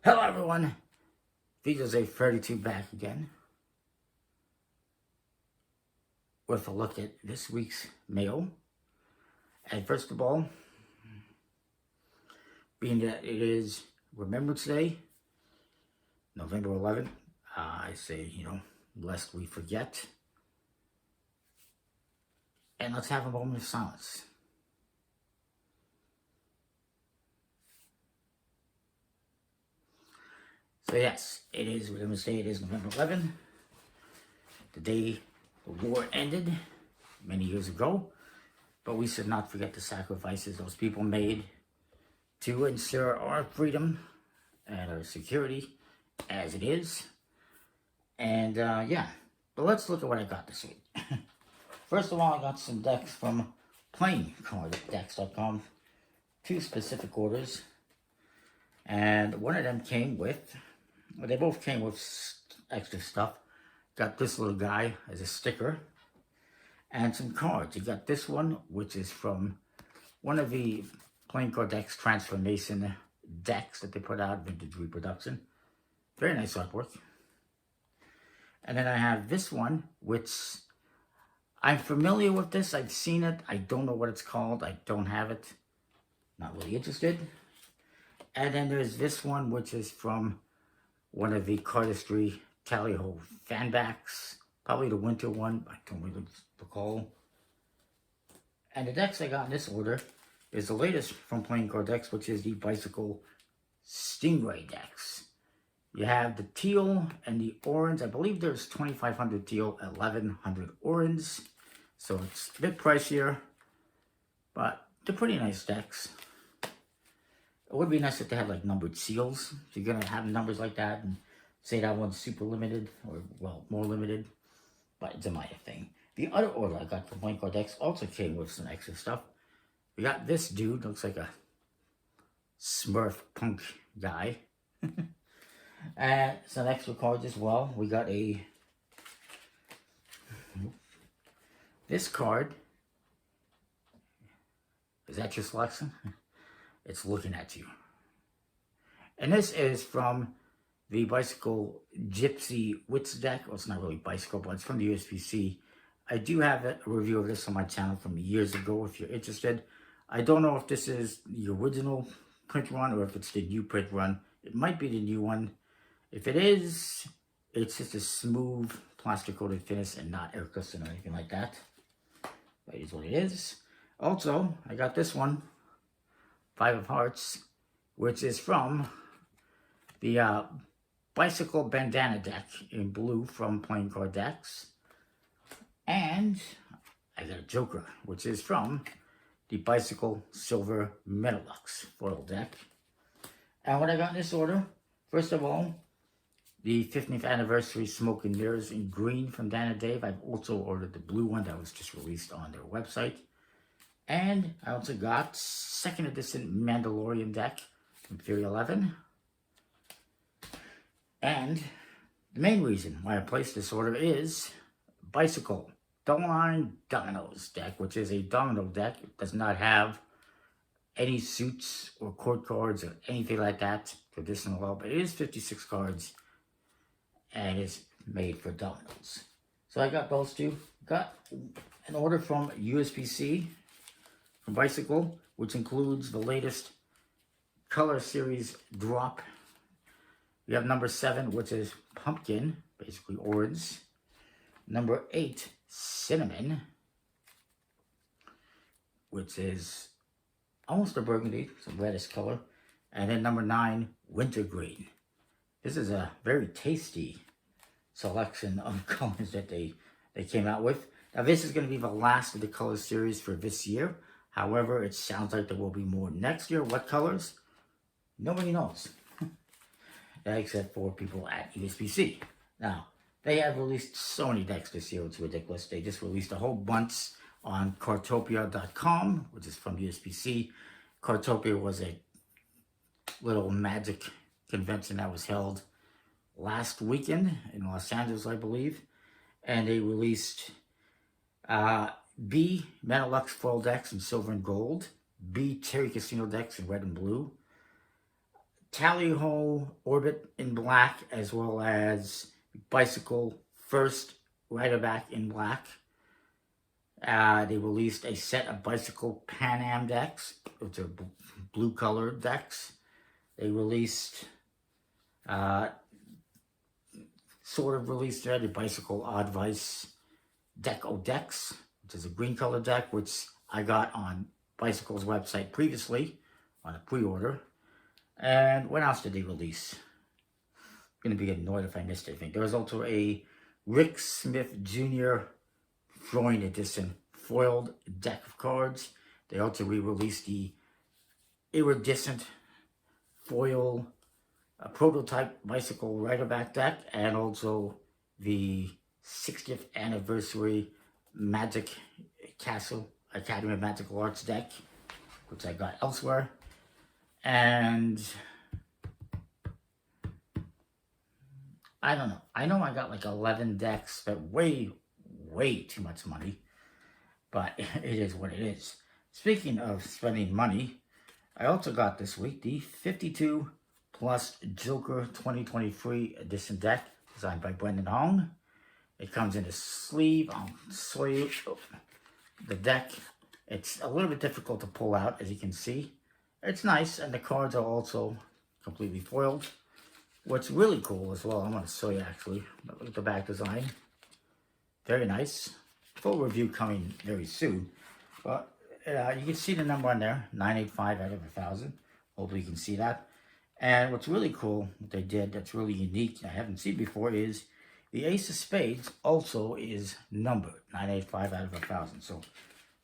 Hello everyone, VJose32 back again with a look at this week's mail. And first of all, being that it is Remembrance Day, November 11th, I say, lest we forget. And let's have a moment of silence. So yes, it is Remembrance Day. It is November 11th, the day the war ended many years ago. But we should not forget the sacrifices those people made to ensure our freedom and our security as it is. And yeah, but let's look at what I got this week. First of all, I got some decks from playingcarddecks.com, 2 specific orders. And one of them came with, well, they both came with extra stuff. Got this little guy as a sticker and some cards. You got this one, which is from one of the Playing Card Decks Transformation decks that they put out, vintage reproduction. Very nice artwork. And then I have this one, which I'm familiar with this. I've seen it. I don't know what it's called. I don't have it. Not really interested. And then there's this one, which is from one of the Cardistry Tally-Ho fan backs. Probably the winter one. I don't really recall. And the decks I got in this order is the latest from Playing Card Decks, which is the Bicycle Stingray decks. You have the teal and the orange. I believe there's 2,500 teal, 1,100 orange. So it's a bit pricier, but they're pretty nice decks. It would be nice if they had like numbered seals. If you're going to have numbers like that and say that one's super limited or, well, more limited. But it's a minor thing. The other order I got from Playing Card Decks also came with some extra stuff. We got this dude, looks like a Smurf punk guy. And some extra cards as well. We got this card. Is that your selection? It's looking at you. And this is from the Bicycle Gypsy Wits deck. Well, it's not really bicycle, but it's from the USPCC. I do have a review of this on my channel from years ago if you're interested. I don't know if this is the original print run or if it's the new print run. It might be the new one. If it is, it's just a smooth plastic coated finish and not air cushion or anything like that. That is what it is. Also, I got this one. 5 of Hearts, which is from the Bicycle Bandana deck in blue from Playing Card Decks. And I got a Joker, which is from the Bicycle Silver Metalux foil deck. And what I got in this order, first of all, the 15th anniversary Smoke and Mirrors in green from Dan and Dave. I've also ordered the blue one that was just released on their website. And I also got 2nd edition Mandalorian deck from Fury 11. And the main reason why I placed this order is Bicycle Double Line Dominoes deck, which is a domino deck. It does not have any suits or court cards or anything like that, traditional law, but it is 56 cards and it's made for dominoes. So I got those two. Got an order from USPCC. Bicycle, which includes the latest color series drop. We have number 7, which is pumpkin, basically orange. Number 8, cinnamon, which is almost a burgundy, it's a reddish color. And then number 9, wintergreen. This is a very tasty selection of colors that they came out with. Now this is going to be the last of the color series for this year. However, it sounds like there will be more next year. What colors? Nobody knows. Except for people at USPCC. Now, they have released so many decks this year, it's ridiculous. They just released a whole bunch on Cartopia.com, which is from USPCC. Cartopia was a little magic convention that was held last weekend in Los Angeles, I believe. And they released B Metalux foil decks in silver and gold, B Cherry Casino decks in red and blue, Tally Ho Orbit in black, as well as Bicycle First Rider Back in black. They released a set of Bicycle Pan Am decks, which are blue colored decks. They released, sort of released there, the Bicycle Advice Deck O Decks, which is a green color deck, which I got on Bicycle's website previously on a pre-order. And what else did they release? I'm going to be annoyed if I missed anything. There was also a Rick Smith Jr. Throwing Edition foiled deck of cards. They also re-released the iridescent foil prototype Bicycle Riderback deck, and also the 60th anniversary Magic Castle Academy of Magical Arts deck, which I got elsewhere. And I don't know. I know I got like 11 decks, spent way too much money, but it is what it is. Speaking of spending money, I also got this week the 52 Plus Joker 2023 edition deck designed by Brendan Hong. It comes in a sleeve. I'll show you the deck. It's a little bit difficult to pull out, as you can see. It's nice, and the cards are also completely foiled. What's really cool as well, I'm going to show you actually. Look at the back design. Very nice. Full review coming very soon. But you can see the number on there, 985 out of 1,000. Hopefully you can see that. And what's really cool, what they did that's really unique, I haven't seen before, is the Ace of Spades also is numbered, 985 out of 1,000. So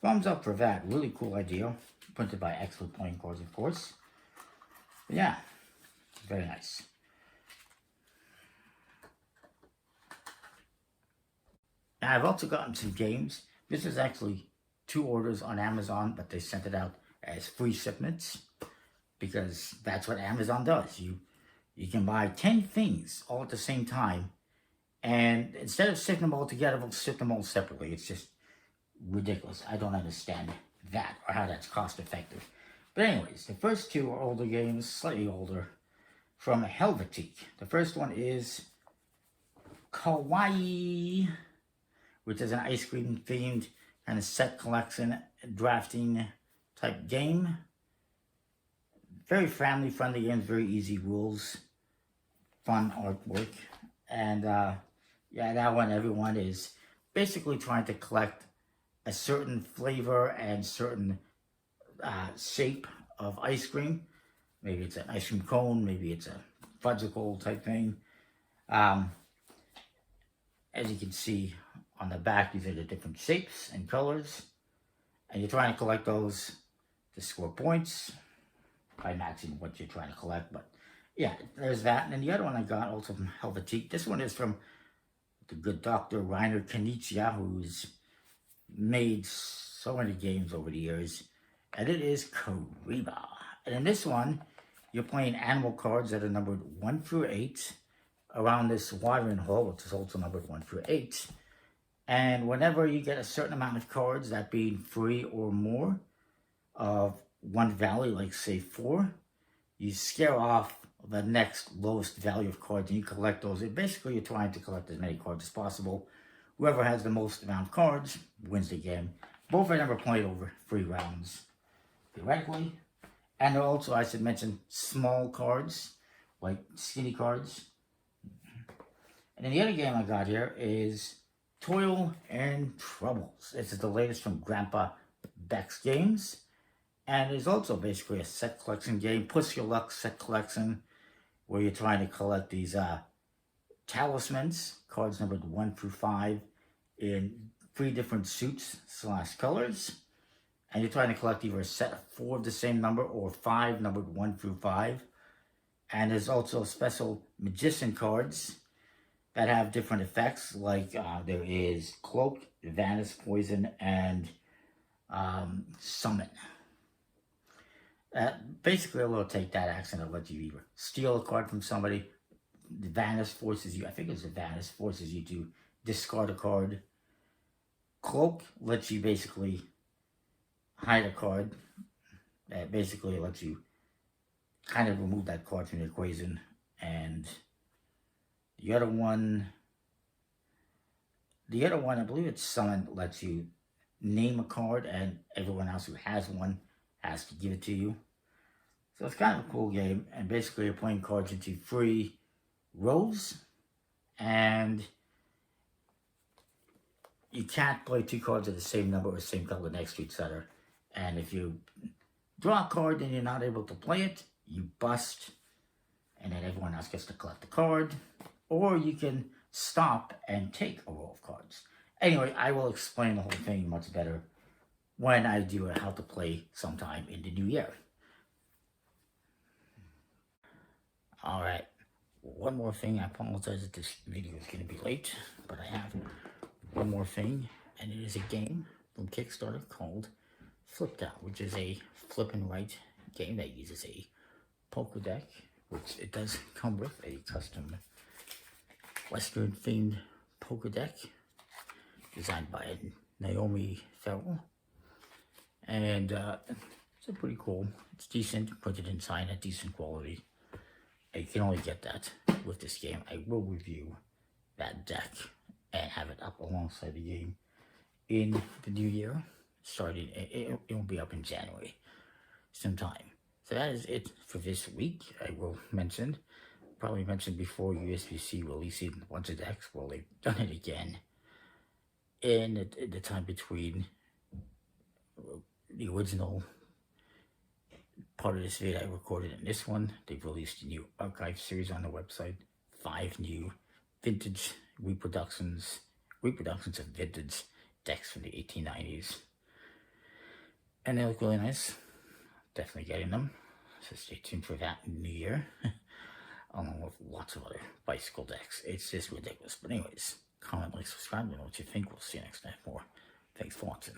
thumbs up for that. Really cool idea. Printed by Excellent Playing Cards, of course. But yeah, very nice. Now, I've also gotten some games. This is actually 2 orders on Amazon, but they sent it out as free shipments because that's what Amazon does. You can buy 10 things all at the same time, and instead of shipping them all together, we'll ship them all separately. It's just ridiculous. I don't understand that or how that's cost effective. But anyways, the first 2 are older games, slightly older, from Helvetique. The first one is Kawaii, which is an ice cream themed kind of set collection drafting type game. Very family friendly games, very easy rules, fun artwork. And yeah, that one, everyone is basically trying to collect a certain flavor and certain shape of ice cream. Maybe it's an ice cream cone, maybe it's a fudgicle type thing. As you can see on the back, these are the different shapes and colors. And you're trying to collect those to score points by matching what you're trying to collect. But yeah, there's that. And then the other one I got also from Helvetique. This one is from the good Dr. Reiner Knizia, who's made so many games over the years. And it is Kariba. And in this one, you're playing animal cards that are numbered 1 through 8 around this watering hole, which is also numbered 1 through 8. And whenever you get a certain amount of cards, that being 3 or more of one value, like say 4, you scare off the next lowest value of cards and you collect those. And basically, you're trying to collect as many cards as possible. Whoever has the most amount of cards wins the game. Both of them are played over 3 rounds, theoretically. And there are also, I should mention, small cards, like skinny cards. And then the other game I got here is Toil and Troubles. This is the latest from Grandpa Beck's games. And it's also basically a set collection game, Push Your Luck set collection, where you're trying to collect these talismans, cards numbered 1 through 5, in 3 different suits / colors. And you're trying to collect either a set of 4 of the same number or 5 numbered 1 through 5. And there's also special magician cards that have different effects, like there is Cloak, Vanish, Poison, and Summon. Basically, a little take that action that lets you either steal a card from somebody. The Vanish forces you, I think it's the Vanish, forces you to discard a card. Cloak lets you basically hide a card. That basically lets you kind of remove that card from the equation. And the other one, I believe it's someone lets you name a card, and everyone else who has one has to give it to you. So it's kind of a cool game, and basically you're playing cards into 3 rows, and you can't play 2 cards of the same number or same color next to each other. And if you draw a card and you're not able to play it, you bust, and then everyone else gets to collect the card. Or you can stop and take a row of cards. Anyway, I will explain the whole thing much better when I do a how to play sometime in the new year. Alright, one more thing. I apologize that this video is going to be late, but I have one more thing, and it is a game from Kickstarter called Flipped Out, which is a flip and write game that uses a poker deck, which it does come with a custom Western themed poker deck designed by Naomi Farrell, and it's pretty cool. It's decent, printed and signed at decent quality. You can only get that with this game. I will review that deck and have it up alongside the game in the new year. Starting, it will be up in January sometime. So that is it for this week. I will mention, probably mentioned before, USPCC releasing a bunch of decks. Well, they've done it again in the time between the original part of this video I recorded and this one. They've released a new archive series on the website, 5 new vintage reproductions of vintage decks from the 1890s. And they look really nice. Definitely getting them. So stay tuned for that in the new year. Along with lots of other bicycle decks. It's just ridiculous. But anyways, comment, like, subscribe, and know what you think. We'll see you next time. More. Thanks for watching.